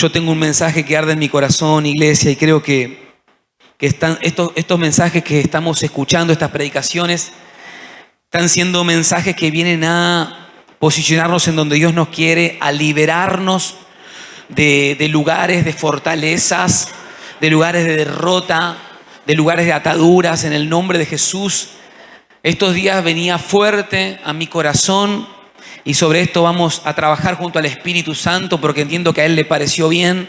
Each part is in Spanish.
Yo tengo un mensaje que arde en mi corazón, iglesia, y creo que están estos mensajes que estamos escuchando, estas predicaciones, están siendo mensajes que vienen a posicionarnos en donde Dios nos quiere, a liberarnos de lugares de fortalezas, de lugares de derrota, de lugares de ataduras, en el nombre de Jesús. Estos días venía fuerte a mi corazón y sobre esto vamos a trabajar junto al Espíritu Santo porque entiendo que a Él le pareció bien.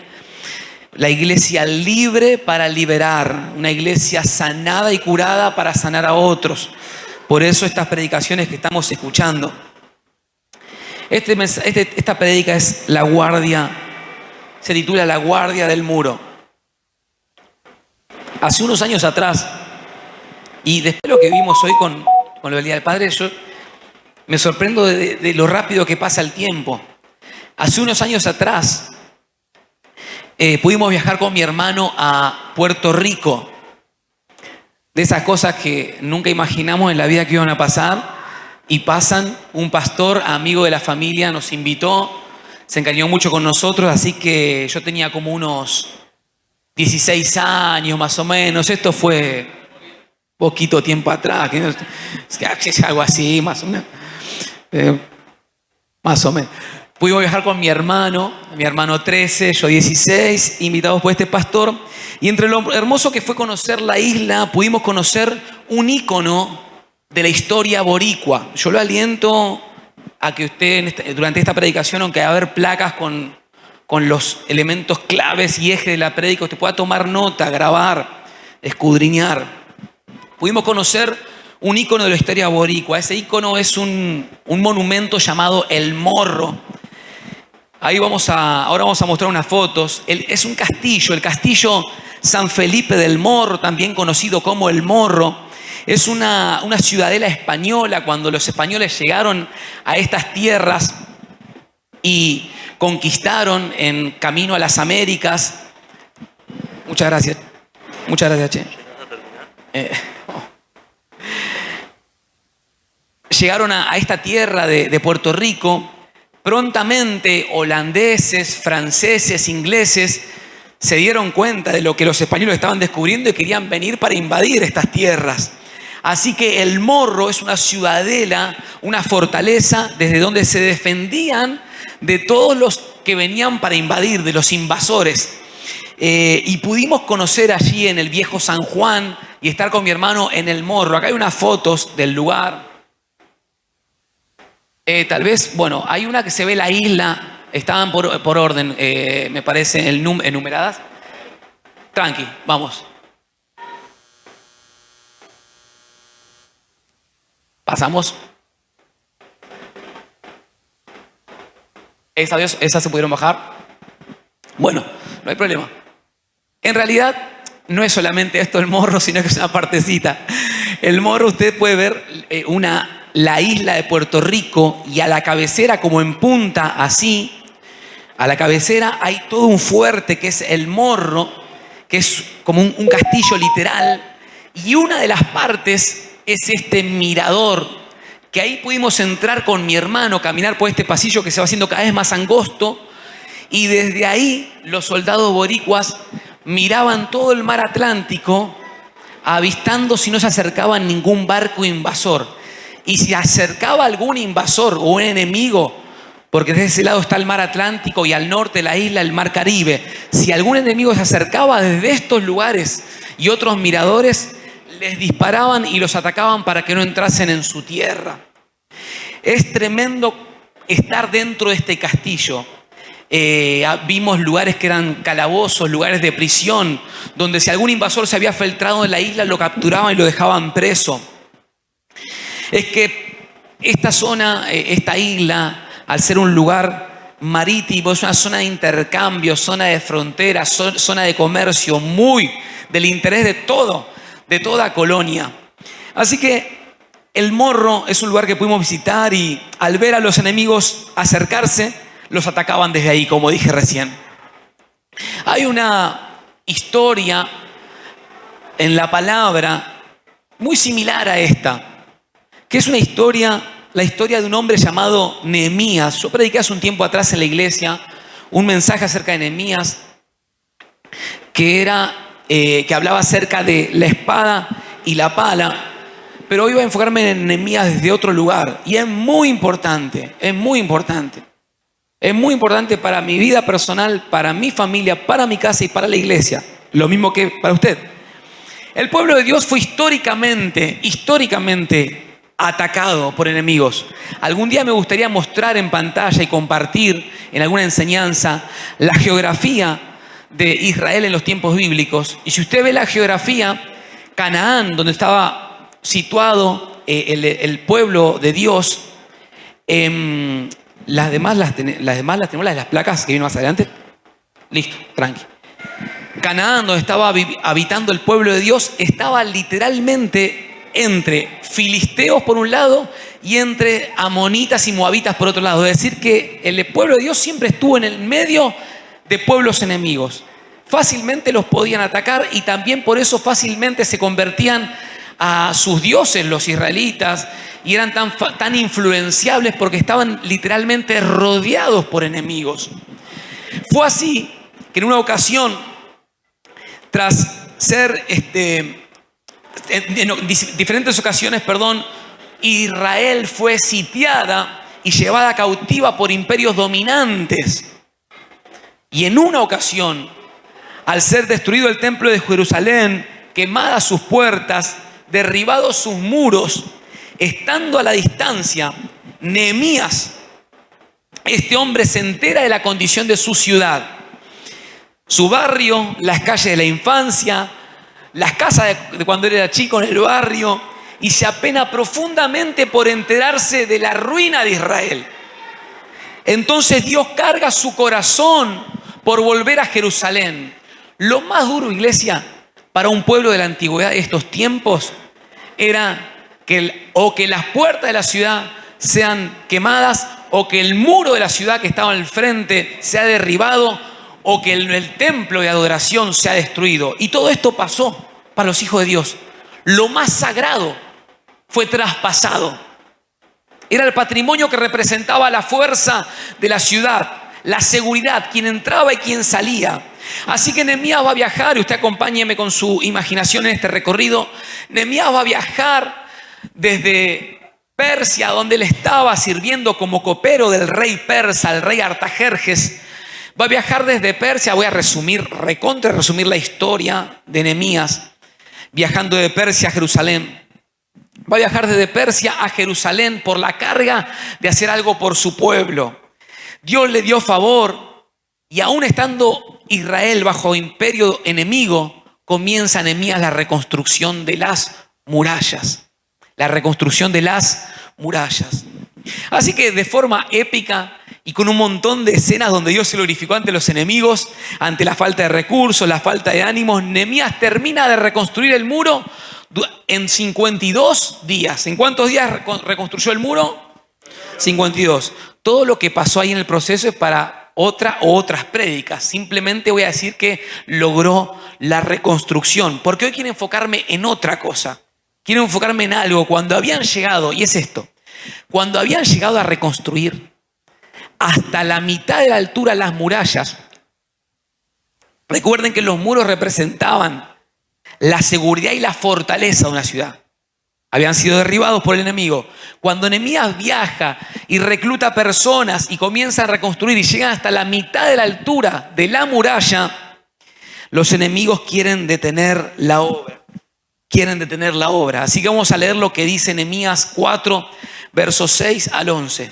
La iglesia libre para liberar, una iglesia sanada y curada para sanar a otros. Por eso estas predicaciones que estamos escuchando. Esta predica es La Guardia, se titula La Guardia del Muro. Hace unos años atrás, y después de lo que vimos hoy con lo del Día del Padre, yo me sorprendo de lo rápido que pasa el tiempo. Hace unos años atrás, pudimos viajar con mi hermano a Puerto Rico. De esas cosas que nunca imaginamos en la vida que iban a pasar y pasan. Un pastor, amigo de la familia, nos invitó, se encariñó mucho con nosotros, así que yo tenía como unos 16 años más o menos. Esto fue poquito tiempo atrás, es algo así, más o menos. Más o menos. Pudimos viajar con mi hermano 13, yo 16, invitados por este pastor. Y entre lo hermoso que fue conocer la isla, pudimos conocer un ícono de la historia boricua. Yo lo aliento a que usted, durante esta predicación, aunque va a haber placas con los elementos claves y ejes de la predica, usted pueda tomar nota, grabar, escudriñar. Pudimos conocer un ícono de la historia boricua. Ese ícono es un monumento llamado El Morro. Ahí ahora vamos a mostrar unas fotos. Es un castillo, el castillo San Felipe del Morro, también conocido como El Morro. Es una ciudadela española. Cuando los españoles llegaron a estas tierras y conquistaron en camino a las Américas. Muchas gracias. Muchas gracias, Che. Llegaron a esta tierra de Puerto Rico. Prontamente holandeses, franceses, ingleses se dieron cuenta de lo que los españoles estaban descubriendo y querían venir para invadir estas tierras. Así que El Morro es una ciudadela, una fortaleza desde donde se defendían de todos los que venían para invadir, de los invasores. Y pudimos conocer allí en el viejo San Juan y estar con mi hermano en El Morro. Acá hay unas fotos del lugar. Tal vez, bueno, hay una que se ve la isla, estaban por orden, me parece, enumeradas. Tranqui, vamos. Pasamos. ¿Esas se pudieron bajar? Bueno, no hay problema. En realidad, no es solamente esto El Morro, sino que es una partecita. El Morro, usted puede ver la isla de Puerto Rico y a la cabecera, como en punta, así, a la cabecera hay todo un fuerte que es El Morro, que es como un castillo literal. Y una de las partes es este mirador, que ahí pudimos entrar con mi hermano, caminar por este pasillo que se va haciendo cada vez más angosto. Y desde ahí los soldados boricuas miraban todo el mar Atlántico, avistando si no se acercaba ningún barco invasor. Y si acercaba algún invasor o un enemigo, porque desde ese lado está el mar Atlántico y al norte de la isla el mar Caribe, si algún enemigo se acercaba desde estos lugares y otros miradores, les disparaban y los atacaban para que no entrasen en su tierra. Es tremendo estar dentro de este castillo. Vimos lugares que eran calabozos, lugares de prisión, donde si algún invasor se había filtrado en la isla, lo capturaban y lo dejaban preso. Es que esta zona, esta isla, al ser un lugar marítimo, es una zona de intercambio, zona de frontera, zona de comercio, muy del interés de toda colonia. Así que El Morro es un lugar que pudimos visitar y al ver a los enemigos acercarse, los atacaban desde ahí, como dije recién. Hay una historia en la palabra muy similar a esta, que es la historia de un hombre llamado Nehemías. Yo prediqué hace un tiempo atrás en la iglesia un mensaje acerca de Nehemías que hablaba acerca de la espada y la pala, pero hoy voy a enfocarme en Nehemías desde otro lugar. Y es muy importante, es muy importante. Es muy importante para mi vida personal, para mi familia, para mi casa y para la iglesia. Lo mismo que para usted. El pueblo de Dios fue históricamente atacado por enemigos. Algún día me gustaría mostrar en pantalla y compartir en alguna enseñanza la geografía de Israel en los tiempos bíblicos. Y si usted ve la geografía, Canaán, donde estaba situado el pueblo de Dios, las demás las tenemos, las de las placas que vienen más adelante. Listo, tranqui. Canaán, donde estaba habitando el pueblo de Dios, estaba literalmente entre filisteos por un lado y entre amonitas y moabitas por otro lado. Es decir, que el pueblo de Dios siempre estuvo en el medio de pueblos enemigos. Fácilmente los podían atacar y también por eso fácilmente se convertían a sus dioses los israelitas y eran tan influenciables porque estaban literalmente rodeados por enemigos. Fue así que en una ocasión, tras ser en diferentes ocasiones, Israel fue sitiada y llevada cautiva por imperios dominantes. Y en una ocasión, al ser destruido el templo de Jerusalén, quemadas sus puertas, derribados sus muros, estando a la distancia, Nehemías, este hombre, se entera de la condición de su ciudad. Su barrio, las calles de la infancia, las casas de cuando él era chico en el barrio, y se apena profundamente por enterarse de la ruina de Israel. Entonces Dios carga su corazón por volver a Jerusalén. Lo más duro, iglesia, para un pueblo de la antigüedad de estos tiempos era que las puertas de la ciudad sean quemadas, o que el muro de la ciudad que estaba al frente sea derribado, o que el templo de adoración sea destruido. Y todo esto pasó para los hijos de Dios. Lo más sagrado fue traspasado. Era el patrimonio que representaba la fuerza de la ciudad, la seguridad, quién entraba y quién salía. Así que Nehemías va a viajar, y usted acompáñeme con su imaginación en este recorrido. Nehemías va a viajar desde Persia, donde él estaba sirviendo como copero del rey persa, el rey Artajerjes. Va a viajar desde Persia. Voy a resumir la historia de Nehemías viajando de Persia a Jerusalén. Va a viajar desde Persia a Jerusalén por la carga de hacer algo por su pueblo. Dios le dio favor, y aún estando Israel bajo imperio enemigo, comienza Nehemías la reconstrucción de las murallas. La reconstrucción de las murallas. Así que de forma épica y con un montón de escenas donde Dios se glorificó ante los enemigos, ante la falta de recursos, la falta de ánimos, Nehemías termina de reconstruir el muro en 52 días. ¿En cuántos días reconstruyó el muro? 52. Todo lo que pasó ahí en el proceso es para otras prédicas. Simplemente voy a decir que logró la reconstrucción, porque hoy quiero enfocarme en otra cosa. Quiero enfocarme en algo. Cuando habían llegado, y es esto, cuando habían llegado a reconstruir hasta la mitad de la altura las murallas, recuerden que los muros representaban la seguridad y la fortaleza de una ciudad. Habían sido derribados por el enemigo. Cuando Nehemías viaja y recluta personas y comienza a reconstruir y llegan hasta la mitad de la altura de la muralla, los enemigos quieren detener la obra. Así que vamos a leer lo que dice Nehemías 4, versos 6 al 11.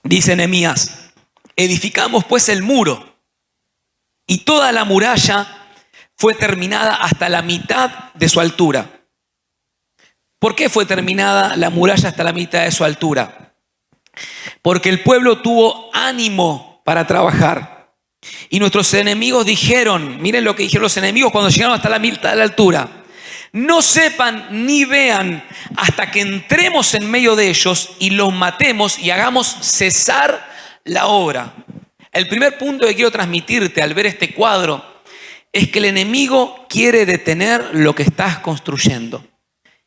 Dice Nehemías: edificamos pues el muro, y toda la muralla fue terminada hasta la mitad de su altura. ¿Por qué fue terminada la muralla hasta la mitad de su altura? Porque el pueblo tuvo ánimo para trabajar. Y nuestros enemigos dijeron, miren lo que dijeron los enemigos cuando llegaron hasta la mitad de la altura: no sepan ni vean hasta que entremos en medio de ellos y los matemos y hagamos cesar la obra. El primer punto que quiero transmitirte al ver este cuadro es que el enemigo quiere detener lo que estás construyendo.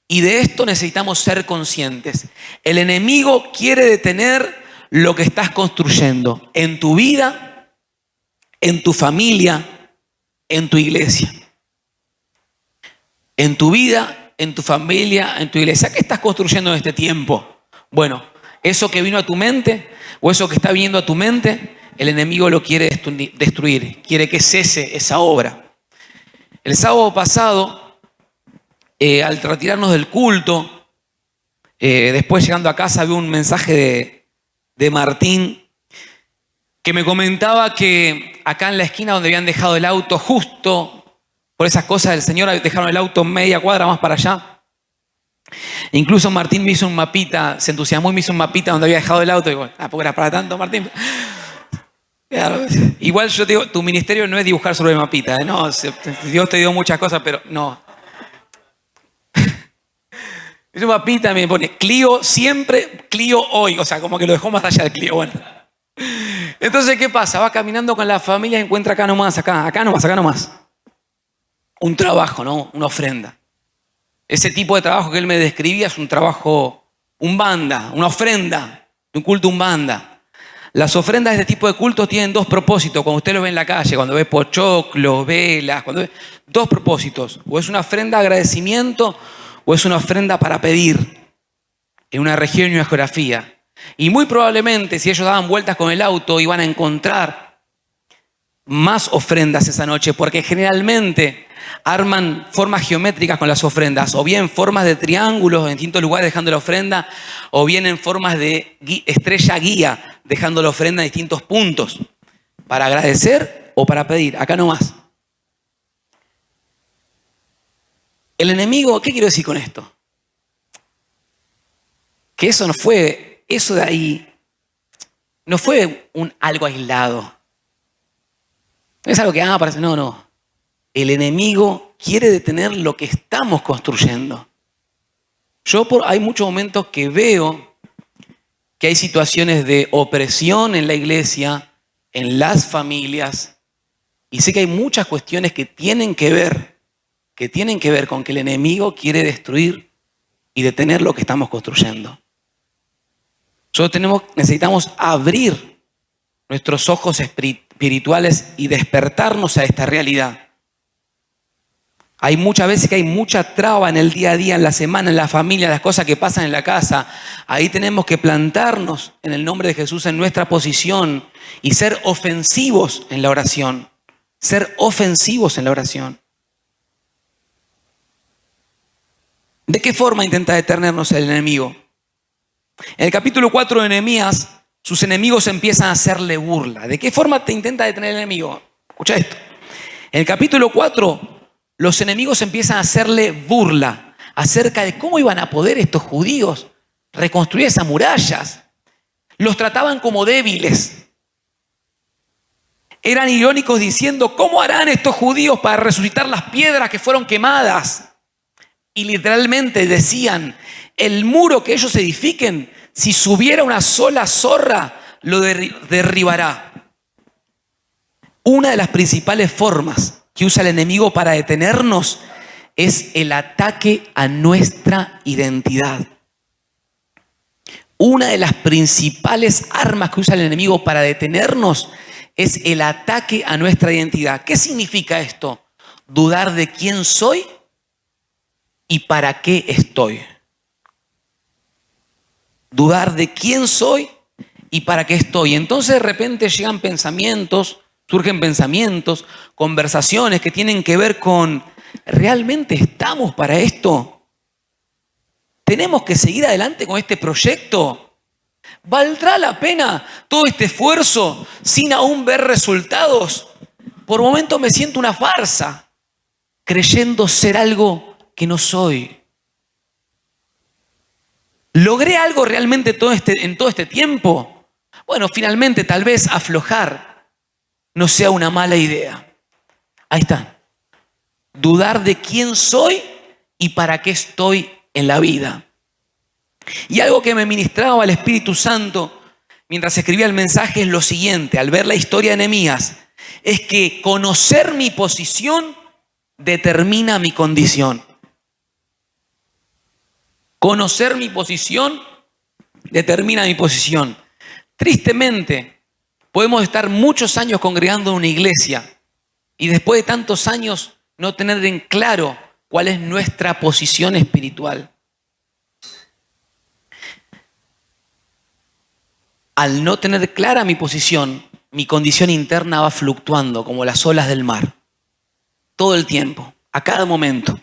Y de esto necesitamos ser conscientes. El enemigo quiere detener lo que estás construyendo en tu vida, en tu familia, en tu iglesia. En tu vida, en tu familia, en tu iglesia. ¿Qué estás construyendo en este tiempo? Bueno, eso que vino a tu mente o eso que está viniendo a tu mente, el enemigo lo quiere destruir, quiere que cese esa obra. El sábado pasado, al retirarnos del culto, después llegando a casa vi un mensaje de Martín que me comentaba que acá en la esquina donde habían dejado el auto, justo por esas cosas del Señor, dejaron el auto media cuadra más para allá. Incluso Martín me hizo un mapita, se entusiasmó y me hizo un mapita donde había dejado el auto. Y digo, porque era para tanto, Martín. Igual yo te digo, tu ministerio no es dibujar sobre el mapita, ¿eh? No, Dios te dio muchas cosas, pero no. Es un mapita, me pone Clio siempre, Clio hoy. O sea, como que lo dejó más allá de Clio. Bueno. Entonces, ¿qué pasa? Va caminando con la familia y encuentra acá nomás. Un trabajo, ¿no? Una ofrenda. Ese tipo de trabajo que él me describía es un trabajo, umbanda, una ofrenda, un culto umbanda. Las ofrendas de este tipo de cultos tienen dos propósitos. Cuando usted lo ve en la calle, cuando ve pochoclos, velas, dos propósitos. O es una ofrenda de agradecimiento o es una ofrenda para pedir en una región y una geografía. Y muy probablemente, si ellos daban vueltas con el auto, iban a encontrar más ofrendas esa noche, porque generalmente arman formas geométricas con las ofrendas, o bien formas de triángulos en distintos lugares dejando la ofrenda, o bien en formas de estrella guía dejando la ofrenda en distintos puntos, para agradecer o para pedir. Acá nomás. El enemigo, ¿qué quiero decir con esto? Que eso de ahí no fue algo aislado. No es algo que parece, no. El enemigo quiere detener lo que estamos construyendo. Hay muchos momentos que veo que hay situaciones de opresión en la iglesia, en las familias, y sé que hay muchas cuestiones que tienen que ver con que el enemigo quiere destruir y detener lo que estamos construyendo. Nosotros necesitamos abrir nuestros ojos espirituales y despertarnos a esta realidad. Hay muchas veces que hay mucha traba en el día a día, en la semana, en la familia, las cosas que pasan en la casa. Ahí tenemos que plantarnos en el nombre de Jesús en nuestra posición y ser ofensivos en la oración. Ser ofensivos en la oración. ¿De qué forma intenta detenernos el enemigo? En el capítulo 4 de Nehemías, sus enemigos empiezan a hacerle burla. ¿De qué forma te intenta detener el enemigo? Escucha esto. En el capítulo 4, los enemigos empiezan a hacerle burla acerca de cómo iban a poder estos judíos reconstruir esas murallas. Los trataban como débiles. Eran irónicos diciendo, ¿cómo harán estos judíos para resucitar las piedras que fueron quemadas? Y literalmente decían, el muro que ellos edifiquen, si subiera una sola zorra, lo derribará. Una de las principales formas que usa el enemigo para detenernos es el ataque a nuestra identidad. Una de las principales armas que usa el enemigo para detenernos es el ataque a nuestra identidad. ¿Qué significa esto? Dudar de quién soy y para qué estoy. Dudar de quién soy y para qué estoy. Entonces de repente surgen pensamientos, conversaciones que tienen que ver con, ¿realmente estamos para esto? ¿Tenemos que seguir adelante con este proyecto? ¿Valdrá la pena todo este esfuerzo sin aún ver resultados? Por momentos me siento una farsa, creyendo ser algo que no soy. ¿Logré algo realmente en todo este tiempo? Bueno, finalmente tal vez aflojar no sea una mala idea. Ahí está. Dudar de quién soy y para qué estoy en la vida. Y algo que me ministraba el Espíritu Santo mientras escribía el mensaje es lo siguiente, al ver la historia de Nehemías, es que conocer mi posición determina mi condición. Conocer mi posición determina mi posición. Tristemente, podemos estar muchos años congregando en una iglesia y después de tantos años no tener en claro cuál es nuestra posición espiritual. Al no tener clara mi posición, mi condición interna va fluctuando como las olas del mar. Todo el tiempo, a cada momento.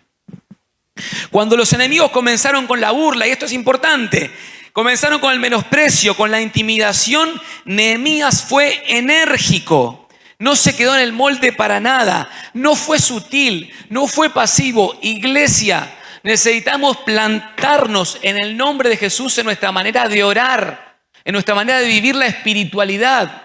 Cuando los enemigos comenzaron con la burla, y esto es importante, comenzaron con el menosprecio, con la intimidación, Nehemías fue enérgico. No se quedó en el molde para nada. No fue sutil, no fue pasivo. Iglesia, necesitamos plantarnos en el nombre de Jesús en nuestra manera de orar, en nuestra manera de vivir la espiritualidad.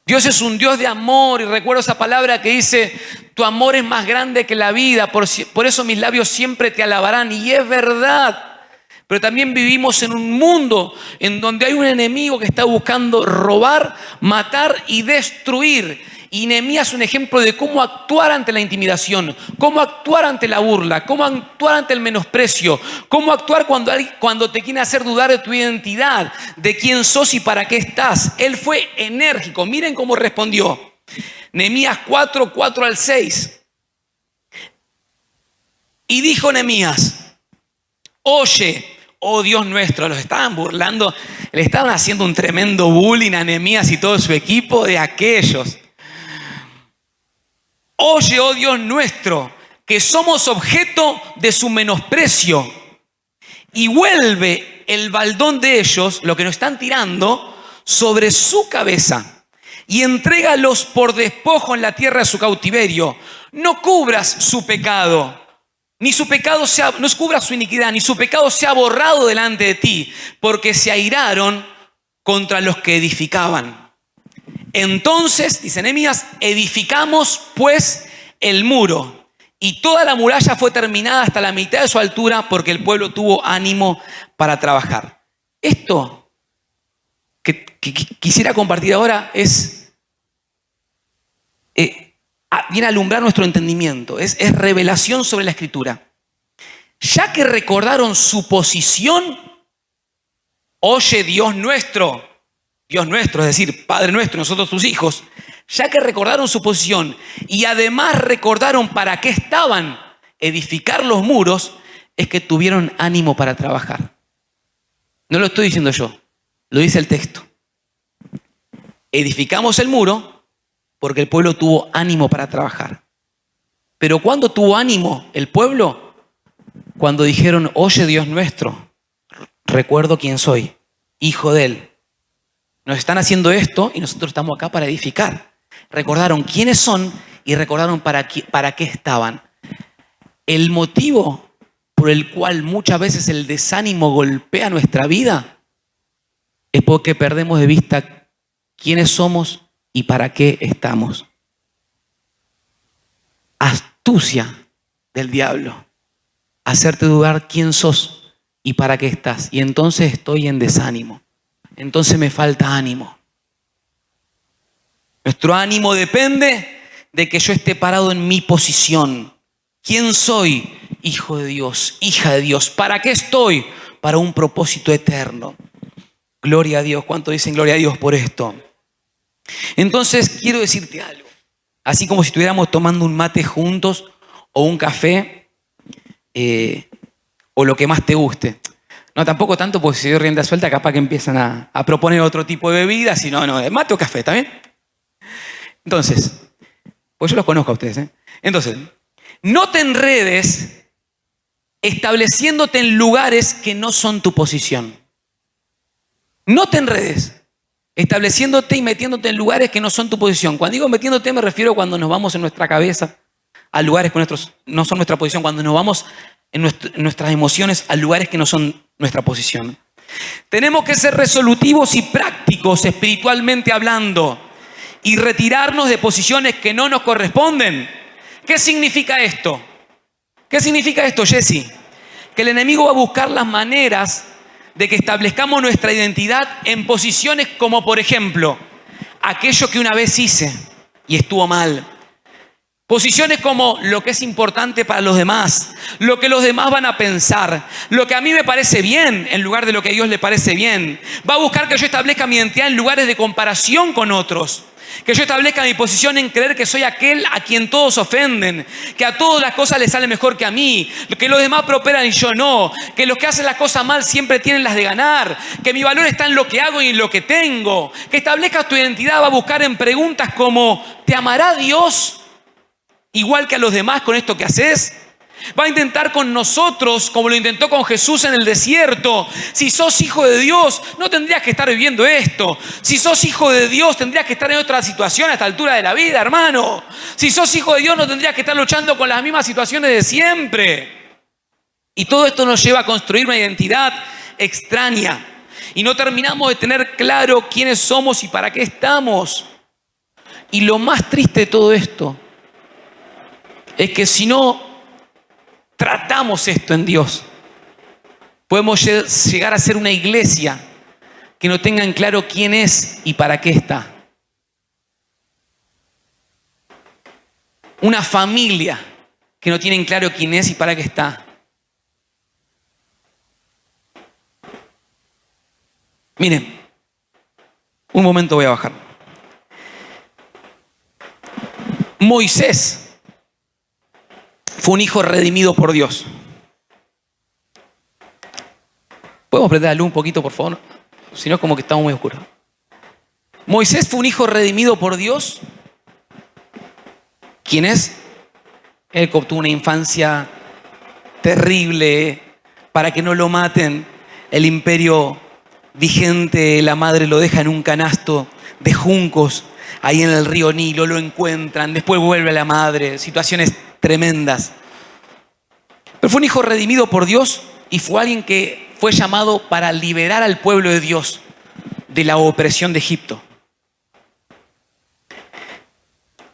Dios es un Dios de amor y recuerdo esa palabra que dice, tu amor es más grande que la vida, por eso mis labios siempre te alabarán. Y es verdad. Pero también vivimos en un mundo en donde hay un enemigo que está buscando robar, matar y destruir. Y Nehemías es un ejemplo de cómo actuar ante la intimidación, cómo actuar ante la burla, cómo actuar ante el menosprecio, cómo actuar cuando te quieren hacer dudar de tu identidad, de quién sos y para qué estás. Él fue enérgico. Miren cómo respondió. Nehemías 4:4-6. Y dijo Nehemías, oye, oh Dios nuestro, los estaban burlando, le estaban haciendo un tremendo bullying a Nehemías y todo su equipo de aquellos. Oye, oh Dios nuestro, que somos objeto de su menosprecio, y vuelve el baldón de ellos, lo que nos están tirando, sobre su cabeza, y entrégalos por despojo en la tierra de su cautiverio. No cubras su pecado, no cubra su iniquidad, ni su pecado sea borrado delante de ti, porque se airaron contra los que edificaban. Entonces, dice Nehemías, edificamos pues el muro, y toda la muralla fue terminada hasta la mitad de su altura, porque el pueblo tuvo ánimo para trabajar. Esto que quisiera compartir ahora viene a alumbrar nuestro entendimiento, es revelación sobre la Escritura. Ya que recordaron su posición, oye Dios nuestro, es decir, Padre nuestro, nosotros tus hijos, ya que recordaron su posición y además recordaron para qué estaban, edificar los muros, es que tuvieron ánimo para trabajar. No lo estoy diciendo yo, lo dice el texto. Edificamos el muro porque el pueblo tuvo ánimo para trabajar. Pero ¿cuándo tuvo ánimo el pueblo? Cuando dijeron, oye Dios nuestro, recuerdo quién soy, hijo de Él. Nos están haciendo esto y nosotros estamos acá para edificar. Recordaron quiénes son y recordaron para qué estaban. El motivo por el cual muchas veces el desánimo golpea nuestra vida es porque perdemos de vista quiénes somos y para qué estamos. Astucia del diablo. Hacerte dudar quién sos y para qué estás. Y entonces estoy en desánimo. Entonces me falta ánimo. Nuestro ánimo depende de que yo esté parado en mi posición. ¿Quién soy? Hijo de Dios, hija de Dios. ¿Para qué estoy? Para un propósito eterno. Gloria a Dios. ¿Cuánto dicen gloria a Dios por esto? Entonces quiero decirte algo. Así como si estuviéramos tomando un mate juntos o un café o lo que más te guste. No, tampoco tanto, porque si doy rienda suelta, capaz que empiezan a proponer otro tipo de bebidas, sino mate o café, ¿está bien? Entonces, pues yo los conozco a ustedes, Entonces, no te enredes estableciéndote en lugares que no son tu posición. No te enredes estableciéndote y metiéndote en lugares que no son tu posición. Cuando digo metiéndote, me refiero cuando nos vamos en nuestra cabeza a lugares que no son nuestra posición, cuando nos vamos en nuestras emociones a lugares que no son nuestra posición. Tenemos que ser resolutivos y prácticos espiritualmente hablando y retirarnos de posiciones que no nos corresponden. ¿Qué significa esto? ¿Qué significa esto, Jesse? Que el enemigo va a buscar las maneras de que establezcamos nuestra identidad en posiciones como, por ejemplo, aquello que una vez hice y estuvo mal. Posiciones como lo que es importante para los demás, lo que los demás van a pensar, lo que a mí me parece bien en lugar de lo que a Dios le parece bien. Va a buscar que yo establezca mi identidad en lugares de comparación con otros. Que yo establezca mi posición en creer que soy aquel a quien todos ofenden, que a todas las cosas les sale mejor que a mí, que los demás prosperan y yo no, que los que hacen las cosas mal siempre tienen las de ganar, que mi valor está en lo que hago y en lo que tengo. Que establezcas tu identidad va a buscar en preguntas como ¿te amará Dios igual que a los demás con esto que haces? Va a intentar con nosotros, como lo intentó con Jesús en el desierto. Si sos hijo de Dios, no tendrías que estar viviendo esto. Si sos hijo de Dios, tendrías que estar en otra situación a esta altura de la vida, hermano. Si sos hijo de Dios, no tendrías que estar luchando con las mismas situaciones de siempre. Y todo esto nos lleva a construir una identidad extraña. Y no terminamos de tener claro quiénes somos y para qué estamos. Y lo más triste de todo esto es que si no tratamos esto en Dios, podemos llegar a ser una iglesia que no tenga en claro quién es y para qué está. Una familia que no tiene en claro quién es y para qué está. Miren, un momento voy a bajar. Moisés fue un hijo redimido por Dios. ¿Podemos prender la luz un poquito, por favor? Si no, es como que estamos muy oscuros. Moisés fue un hijo redimido por Dios. ¿Quién es? Él que obtuvo una infancia terrible para que no lo maten. El imperio vigente, la madre lo deja en un canasto de juncos. Ahí en el río Nilo lo encuentran. Después vuelve a la madre. Situaciones tremendas. Pero fue un hijo redimido por Dios y fue alguien que fue llamado para liberar al pueblo de Dios de la opresión de Egipto.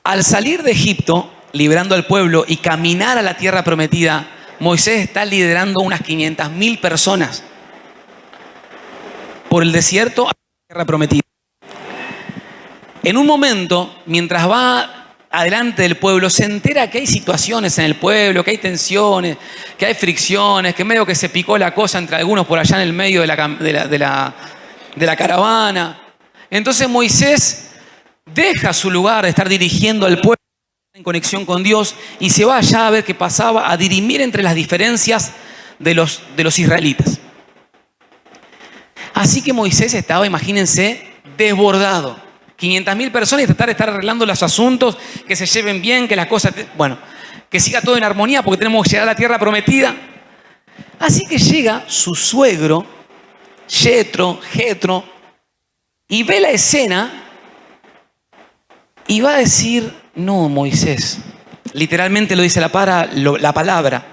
Al salir de Egipto, liberando al pueblo y caminar a la tierra prometida, Moisés está liderando unas 500.000 personas por el desierto a la tierra prometida. En un momento, mientras va adelante del pueblo, se entera que hay situaciones en el pueblo, que hay tensiones, que hay fricciones, que medio que se picó la cosa entre algunos por allá en el medio de la caravana. Entonces Moisés deja su lugar de estar dirigiendo al pueblo en conexión con Dios y se va allá a ver qué pasaba, a dirimir entre las diferencias de los israelitas. Así que Moisés estaba, imagínense, desbordado. 500.000 personas y tratar de estar arreglando los asuntos, que se lleven bien, que las cosas, que siga todo en armonía porque tenemos que llegar a la tierra prometida. Así que llega su suegro, Jetro, y ve la escena y va a decir, no, Moisés, literalmente lo dice la palabra,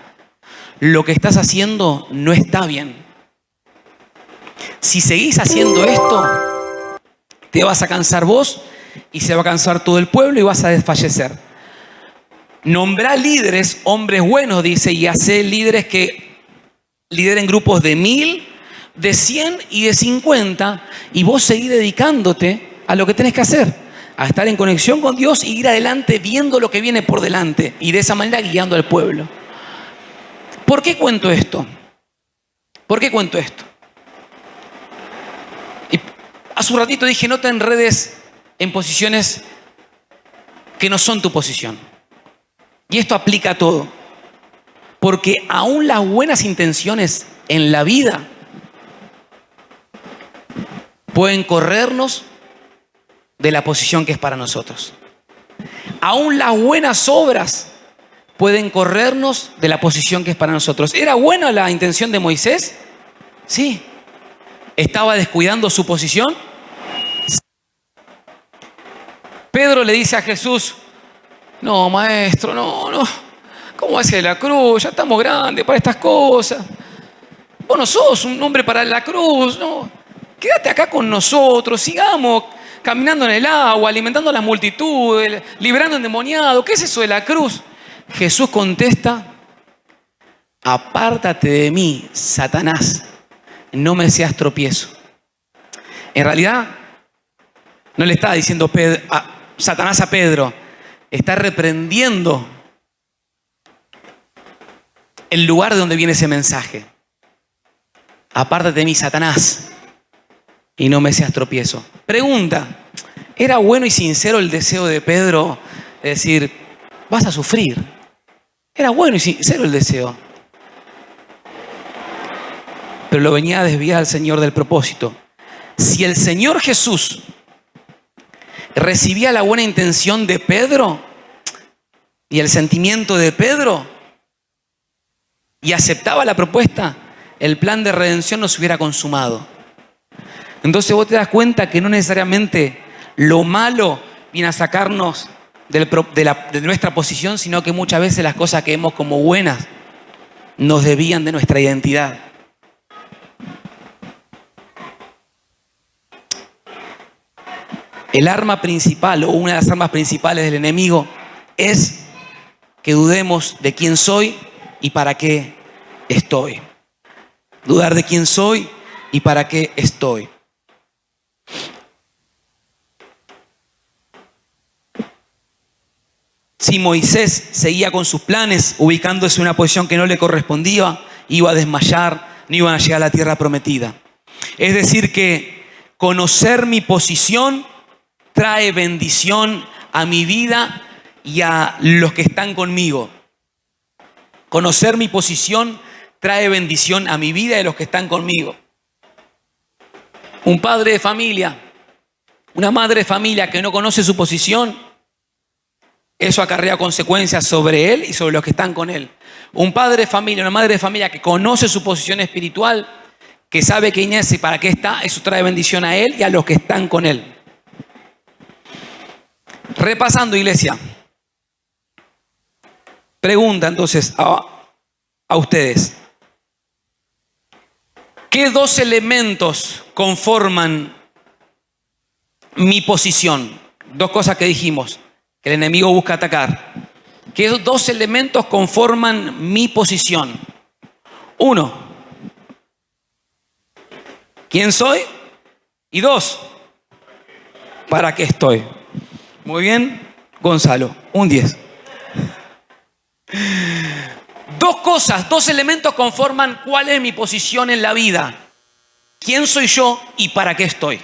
lo que estás haciendo no está bien. Si seguís haciendo esto, te vas a cansar vos y se va a cansar todo el pueblo y vas a desfallecer. Nombrá líderes, hombres buenos, dice, y hacé líderes que lideren grupos de 1000, de 100 y de 50, y vos seguís dedicándote a lo que tenés que hacer, a estar en conexión con Dios y ir adelante viendo lo que viene por delante y de esa manera guiando al pueblo. ¿Por qué cuento esto? ¿Por qué cuento esto? Hace un ratito dije, no te enredes en posiciones que no son tu posición. Y esto aplica a todo. Porque aún las buenas intenciones en la vida pueden corrernos de la posición que es para nosotros. Aún las buenas obras pueden corrernos de la posición que es para nosotros. ¿Era buena la intención de Moisés? Sí. ¿Estaba descuidando su posición? Sí. Pedro le dice a Jesús, no, maestro, no. ¿Cómo hace la cruz? Ya estamos grandes para estas cosas. Vos no sos un hombre para la cruz, no. Quédate acá con nosotros, sigamos caminando en el agua, alimentando a las multitudes, liberando endemoniados. ¿Qué es eso de la cruz? Jesús contesta, apártate de mí, Satanás, no me seas tropiezo. En realidad, no le estaba diciendo Satanás a Pedro, está reprendiendo el lugar de donde viene ese mensaje. Apártate de mí, Satanás, y no me seas tropiezo. Pregunta, ¿era bueno y sincero el deseo de Pedro de decir, vas a sufrir? Era bueno y sincero el deseo. Pero lo venía a desviar al Señor del propósito. Si el Señor Jesús recibía la buena intención de Pedro y el sentimiento de Pedro y aceptaba la propuesta, el plan de redención no se hubiera consumado. Entonces vos te das cuenta que no necesariamente lo malo viene a sacarnos de nuestra posición, sino que muchas veces las cosas que vemos como buenas nos desvían de nuestra identidad. El arma principal o una de las armas principales del enemigo es que dudemos de quién soy y para qué estoy. Dudar de quién soy y para qué estoy. Si Moisés seguía con sus planes, ubicándose en una posición que no le correspondía, iba a desmayar, no iban a llegar a la tierra prometida. Es decir que conocer mi posición trae bendición a mi vida y a los que están conmigo. Conocer mi posición trae bendición a mi vida y a los que están conmigo. Un padre de familia, una madre de familia que no conoce su posición, eso acarrea consecuencias sobre él y sobre los que están con él. Un padre de familia, una madre de familia que conoce su posición espiritual, que sabe quién es y para qué está, eso trae bendición a él y a los que están con él. Repasando, iglesia. Pregunta entonces a ustedes. ¿Qué dos elementos conforman mi posición? Dos cosas que dijimos, que el enemigo busca atacar. ¿Qué dos elementos conforman mi posición? Uno, ¿quién soy? Y dos, ¿para qué estoy? Muy bien, Gonzalo, un 10. Dos cosas, dos elementos conforman cuál es mi posición en la vida. ¿Quién soy yo y para qué estoy?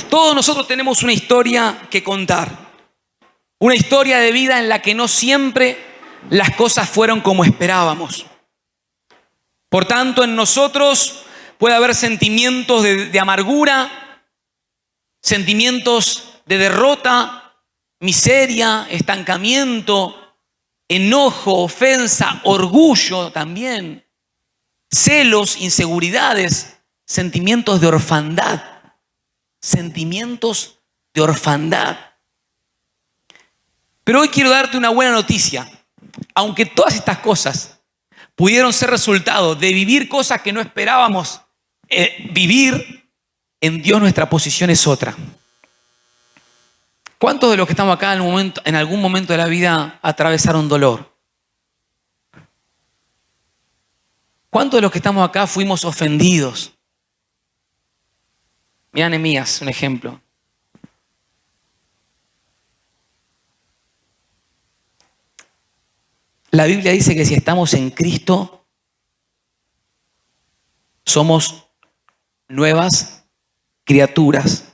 Todos nosotros tenemos una historia que contar. Una historia de vida en la que no siempre las cosas fueron como esperábamos. Por tanto, en nosotros puede haber sentimientos de amargura, sentimientos de derrota, miseria, estancamiento, enojo, ofensa, orgullo también, celos, inseguridades, sentimientos de orfandad. Sentimientos de orfandad. Pero hoy quiero darte una buena noticia. Aunque todas estas cosas pudieron ser resultado de vivir cosas que no esperábamos vivir, en Dios nuestra posición es otra. ¿Cuántos de los que estamos acá en algún momento de la vida atravesaron dolor? ¿Cuántos de los que estamos acá fuimos ofendidos? Mira Nehemías, un ejemplo. La Biblia dice que si estamos en Cristo, somos nuevas criaturas.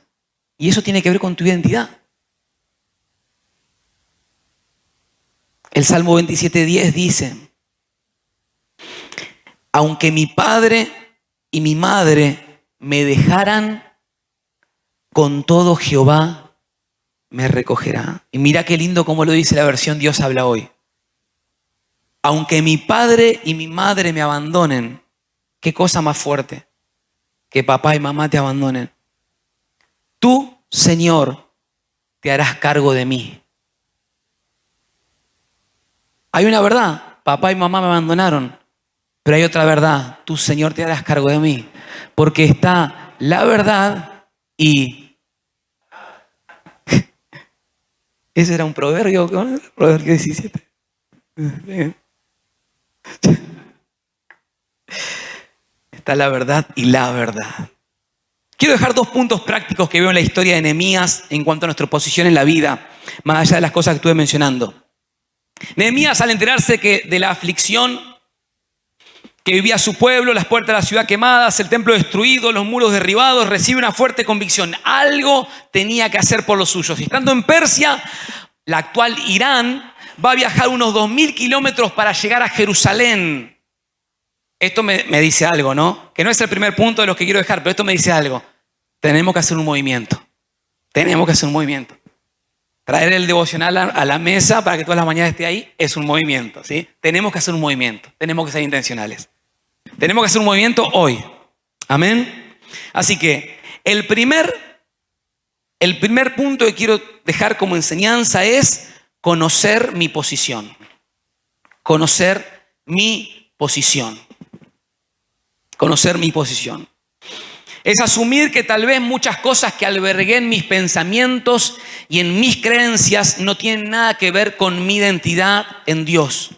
Y eso tiene que ver con tu identidad. El Salmo 27:10 dice, aunque mi padre y mi madre me dejaran, con todo Jehová me recogerá. Y mira qué lindo como lo dice la versión Dios habla hoy. Aunque mi padre y mi madre me abandonen, qué cosa más fuerte que papá y mamá te abandonen. Tú, Señor, te harás cargo de mí. Hay una verdad, papá y mamá me abandonaron, pero hay otra verdad, tú, Señor, te harás cargo de mí. Porque está la verdad y... Ese era un proverbio, ¿no? Proverbio 17. Está la verdad y la verdad. Quiero dejar dos puntos prácticos que veo en la historia de Nehemías en cuanto a nuestra posición en la vida. más allá de las cosas que estuve mencionando. Nehemías, al enterarse de la aflicción que vivía su pueblo, las puertas de la ciudad quemadas, el templo destruido, los muros derribados, recibe una fuerte convicción. Algo tenía que hacer por los suyos. Y estando en Persia, la actual Irán, va a viajar unos 2000 kilómetros para llegar a Jerusalén. Esto me dice algo, ¿no? Que no es el primer punto de los que quiero dejar, pero esto me dice algo. Tenemos que hacer un movimiento. Tenemos que hacer un movimiento. Traer el devocional a la mesa para que todas las mañanas esté ahí es un movimiento, ¿sí? Tenemos que hacer un movimiento. Tenemos que ser intencionales. Tenemos que hacer un movimiento hoy. Amén. Así que el primer punto que quiero dejar como enseñanza es conocer mi posición. Conocer mi posición. Conocer mi posición. Es asumir que tal vez muchas cosas que albergué en mis pensamientos y en mis creencias no tienen nada que ver con mi identidad en Dios.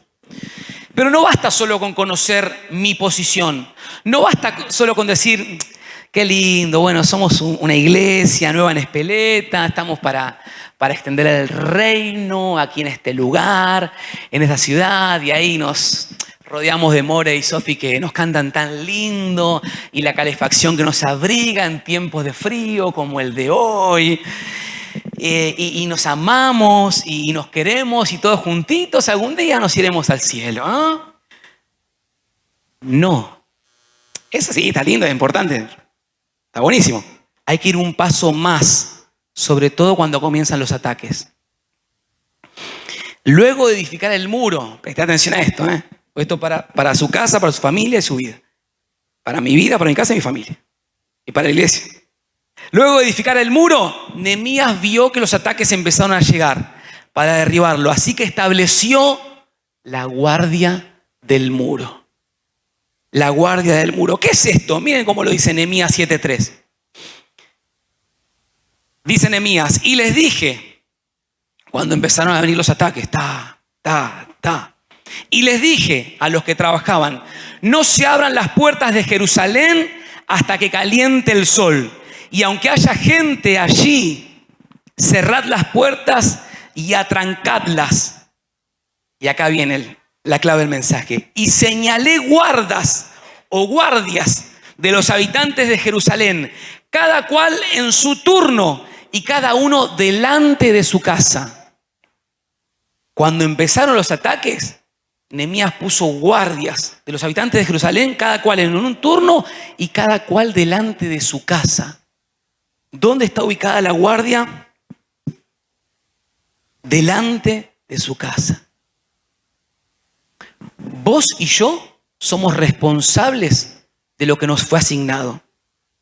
Pero no basta solo con conocer mi posición. No basta solo con decir, qué lindo, bueno, somos una iglesia nueva en Espeleta, estamos para extender el reino aquí en este lugar, en esta ciudad, y ahí nos rodeamos de More y Sofi que nos cantan tan lindo, y la calefacción que nos abriga en tiempos de frío como el de hoy. Y nos amamos y nos queremos y todos juntitos algún día nos iremos al cielo, ¿no? No. Eso sí, está lindo, es importante. Está buenísimo. Hay que ir un paso más, sobre todo cuando comienzan los ataques. Luego de edificar el muro, presta atención a esto, ¿eh? Esto para su casa, para su familia y su vida. Para mi vida, para mi casa y mi familia. Y para la iglesia. Luego de edificar el muro, Nehemías vio que los ataques empezaron a llegar para derribarlo. Así que estableció la guardia del muro. La guardia del muro. ¿Qué es esto? Miren cómo lo dice Nehemías 7:3. Dice Nehemías, y les dije, cuando empezaron a venir los ataques, y les dije a los que trabajaban, no se abran las puertas de Jerusalén hasta que caliente el sol. Y aunque haya gente allí, cerrad las puertas y atrancadlas. Y acá viene la clave del mensaje. Y señalé guardas o guardias de los habitantes de Jerusalén, cada cual en su turno y cada uno delante de su casa. Cuando empezaron los ataques, Nehemías puso guardias de los habitantes de Jerusalén, cada cual en un turno y cada cual delante de su casa. ¿Dónde está ubicada la guardia? Delante de su casa. Vos y yo somos responsables de lo que nos fue asignado.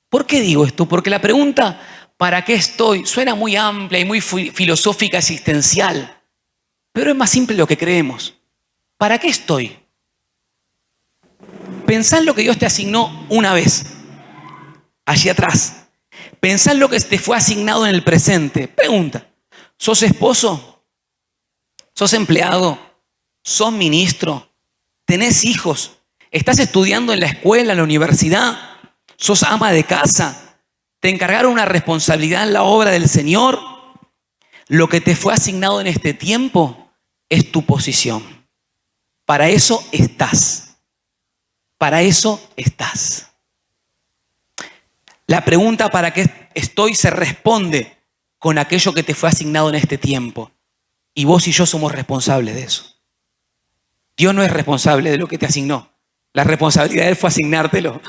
¿Por qué digo esto? Porque la pregunta, ¿para qué estoy?, suena muy amplia y muy filosófica, existencial. Pero es más simple de lo que creemos. ¿Para qué estoy? Pensá en lo que Dios te asignó una vez, allí atrás. Pensá en lo que te fue asignado en el presente. Pregunta, ¿sos esposo? ¿Sos empleado? ¿Sos ministro? ¿Tenés hijos? ¿Estás estudiando en la escuela, en la universidad? ¿Sos ama de casa? ¿Te encargaron una responsabilidad en la obra del Señor? Lo que te fue asignado en este tiempo es tu posición. Para eso estás. Para eso estás. La pregunta ¿para qué estoy? Se responde con aquello que te fue asignado en este tiempo. Y vos y yo somos responsables de eso. Dios no es responsable de lo que te asignó. La responsabilidad de Él fue asignártelo.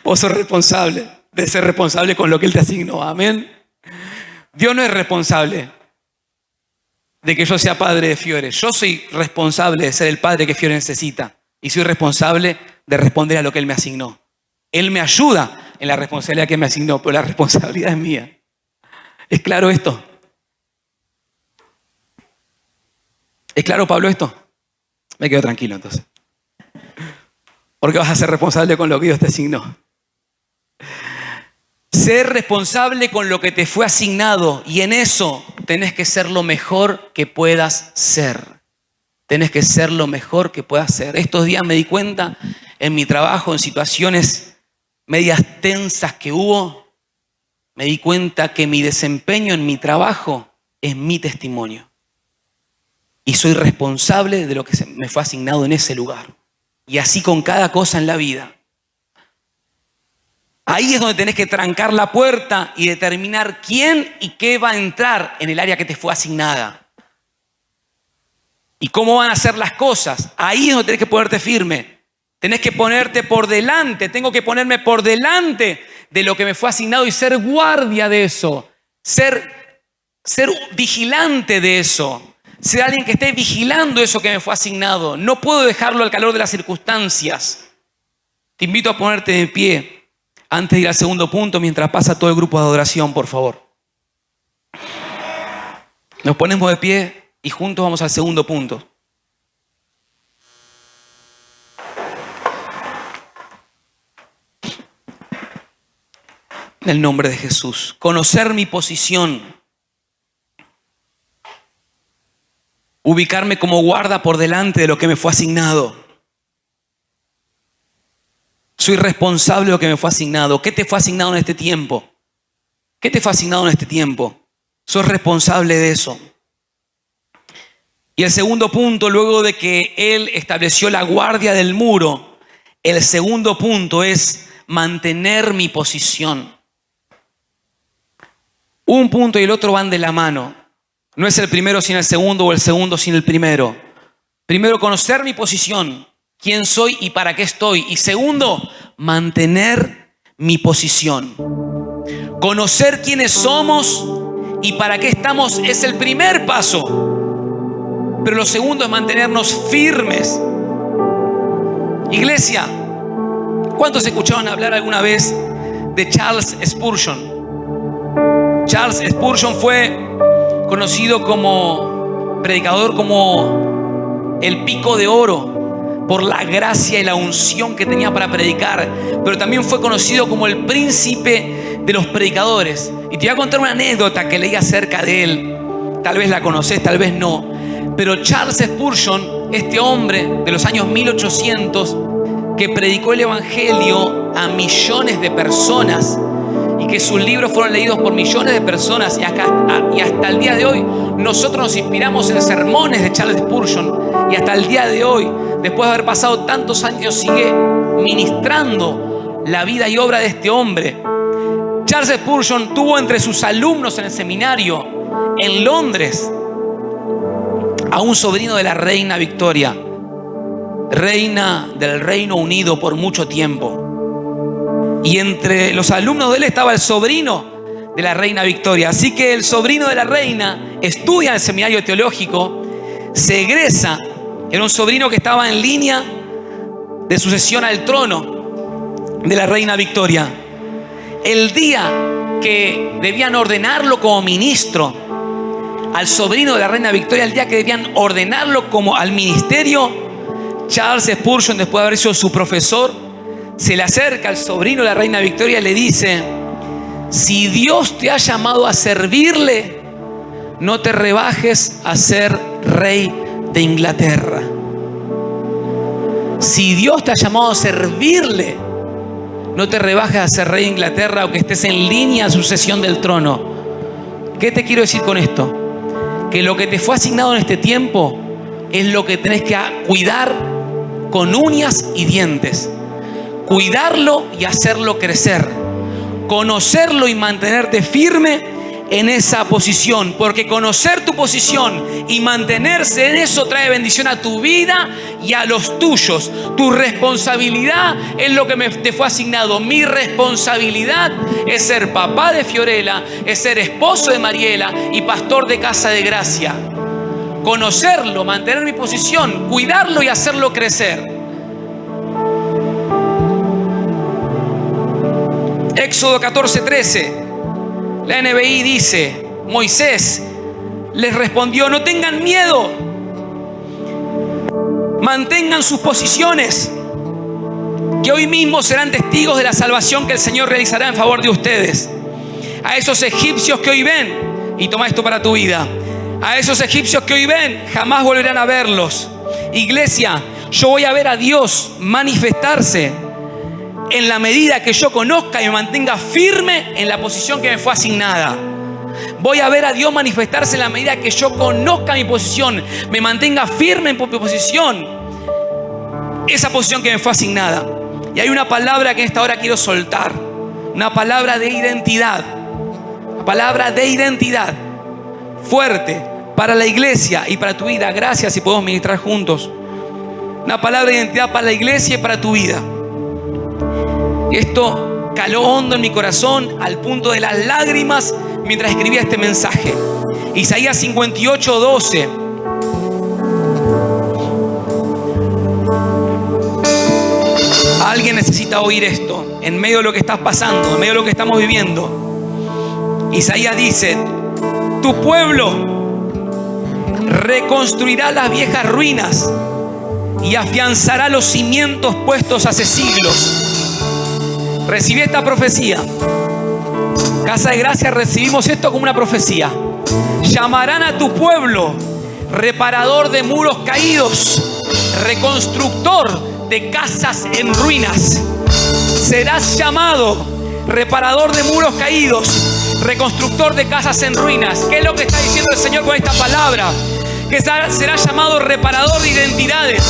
Vos sos responsable de ser responsable con lo que Él te asignó. Amén. Dios no es responsable de que yo sea padre de Fiore. Yo soy responsable de ser el padre que Fiore necesita. Y soy responsable de responder a lo que Él me asignó. Él me ayuda en la responsabilidad que me asignó, pero la responsabilidad es mía. ¿Es claro esto? ¿Es claro, Pablo, esto? Me quedo tranquilo entonces. Porque vas a ser responsable con lo que Dios te asignó. Ser responsable con lo que te fue asignado, y en eso tenés que ser lo mejor que puedas ser. Tenés que ser lo mejor que puedas ser. Estos días me di cuenta en mi trabajo, en situaciones medias tensas que hubo, me di cuenta que mi desempeño en mi trabajo es mi testimonio. Y soy responsable de lo que me fue asignado en ese lugar. Y así con cada cosa en la vida. Ahí es donde tenés que trancar la puerta y determinar quién y qué va a entrar en el área que te fue asignada. Y cómo van a ser las cosas. Ahí es donde tenés que ponerte firme. Tenés que ponerte por delante. Tengo que ponerme por delante de lo que me fue asignado y ser guardia de eso. Ser vigilante de eso. Ser alguien que esté vigilando eso que me fue asignado. No puedo dejarlo al calor de las circunstancias. Te invito a ponerte de pie antes de ir al segundo punto mientras pasa todo el grupo de adoración, por favor. Nos ponemos de pie y juntos vamos al segundo punto. En el nombre de Jesús. Conocer mi posición. Ubicarme como guarda por delante de lo que me fue asignado. Soy responsable de lo que me fue asignado. ¿Qué te fue asignado en este tiempo? ¿Qué te fue asignado en este tiempo? Sos responsable de eso. Y el segundo punto, luego de que Él estableció la guardia del muro, el segundo punto es mantener mi posición. Un punto y el otro van de la mano. No es el primero sin el segundo o el segundo sin el primero. Primero, conocer mi posición, quién soy y para qué estoy. Y segundo, mantener mi posición. Conocer quiénes somos y para qué estamos es el primer paso. Pero lo segundo es mantenernos firmes. Iglesia, ¿cuántos escucharon hablar alguna vez de Charles Spurgeon? Charles Spurgeon fue conocido como predicador, como el pico de oro, por la gracia y la unción que tenía para predicar, pero también fue conocido como el príncipe de los predicadores. Y te voy a contar una anécdota que leí acerca de él. Tal vez la conocés, tal vez no. Pero Charles Spurgeon, este hombre de los años 1800, que predicó el evangelio a millones de personas, y que sus libros fueron leídos por millones de personas, y hasta el día de hoy nosotros nos inspiramos en sermones de Charles Spurgeon, y hasta el día de hoy, después de haber pasado tantos años, sigue ministrando la vida y obra de este hombre. Charles Spurgeon tuvo entre sus alumnos en el seminario en Londres a un sobrino de la reina Victoria, reina del Reino Unido por mucho tiempo. Y entre los alumnos de él estaba el sobrino de la reina Victoria. Así que el sobrino de la reina estudia en el seminario teológico, se egresa. Era un sobrino que estaba en línea de sucesión al trono de la reina Victoria. El día que debían ordenarlo como ministro al sobrino de la reina Victoria, el día que debían ordenarlo como al ministerio, Charles Spurgeon, después de haber sido su profesor, se le acerca al sobrino de la reina Victoria y le dice: si Dios te ha llamado a servirle, no te rebajes a ser rey de Inglaterra. Si Dios te ha llamado a servirle, no te rebajes a ser rey de Inglaterra, aunque estés en línea a sucesión del trono. ¿Qué te quiero decir con esto? Que lo que te fue asignado en este tiempo es lo que tenés que cuidar con uñas y dientes. Cuidarlo y hacerlo crecer. Conocerlo y mantenerte firme en esa posición. Porque conocer tu posición y mantenerse en eso trae bendición a tu vida y a los tuyos. Tu responsabilidad es lo que te fue asignado. Mi responsabilidad es ser papá de Fiorella, es ser esposo de Mariela y pastor de Casa de Gracia. Conocerlo, mantener mi posición, cuidarlo y hacerlo crecer. Éxodo 14:13, la NBI dice: Moisés les respondió: no tengan miedo, mantengan sus posiciones, que hoy mismo serán testigos de la salvación que el Señor realizará en favor de ustedes. A esos egipcios que hoy ven, y toma esto para tu vida, a esos egipcios que hoy ven, jamás volverán a verlos. Iglesia, yo voy a ver a Dios manifestarse en la medida que yo conozca y me mantenga firme en la posición que me fue asignada. Voy a ver a Dios manifestarse en la medida que yo conozca mi posición, me mantenga firme en mi posición, esa posición que me fue asignada. Y hay una palabra que en esta hora quiero soltar, una palabra de identidad, una palabra de identidad fuerte para la iglesia y para tu vida. Gracias si podemos ministrar juntos. Una palabra de identidad para la iglesia y para tu vida. Y esto caló hondo en mi corazón al punto de las lágrimas mientras escribía este mensaje. Isaías 58:12. Alguien necesita oír esto en medio de lo que estás pasando, en medio de lo que estamos viviendo. Isaías dice: tu pueblo reconstruirá las viejas ruinas y afianzará los cimientos puestos hace siglos. Recibí esta profecía. Casa de Gracia, recibimos esto como una profecía. Llamarán a tu pueblo reparador de muros caídos, reconstructor de casas en ruinas. Serás llamado reparador de muros caídos, reconstructor de casas en ruinas. ¿Qué es lo que está diciendo el Señor con esta palabra? Que será llamado reparador de identidades,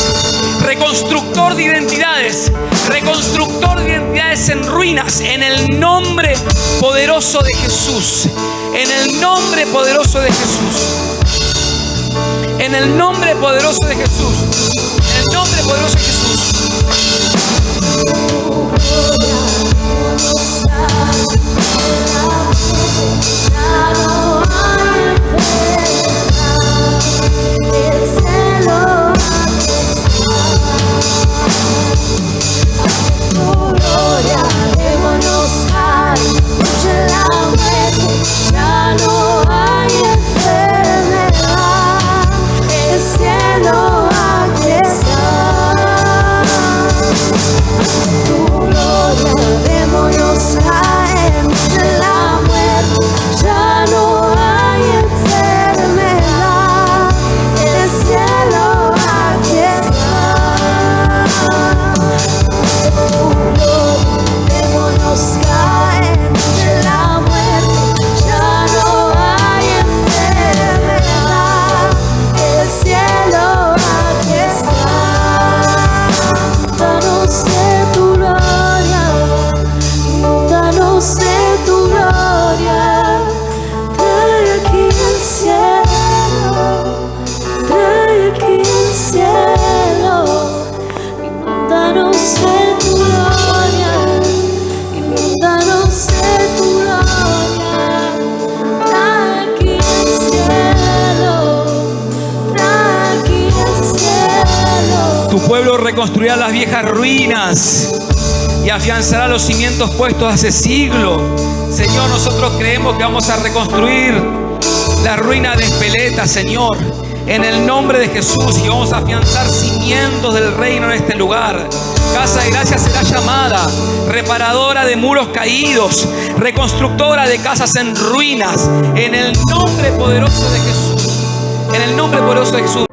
reconstructor de identidades, reconstructor de identidades en ruinas, en el nombre poderoso de Jesús. En el nombre poderoso de Jesús. En el nombre poderoso de Jesús. En el nombre poderoso de Jesús. Tu pueblo reconstruirá las viejas ruinas y afianzará los cimientos puestos hace siglos. Señor, nosotros creemos que vamos a reconstruir la ruina de Espeleta, Señor, en el nombre de Jesús, y vamos a afianzar cimientos del reino en este lugar. Casa de Gracia será llamada reparadora de muros caídos, reconstructora de casas en ruinas, en el nombre poderoso de Jesús. En el nombre poderoso de Jesús.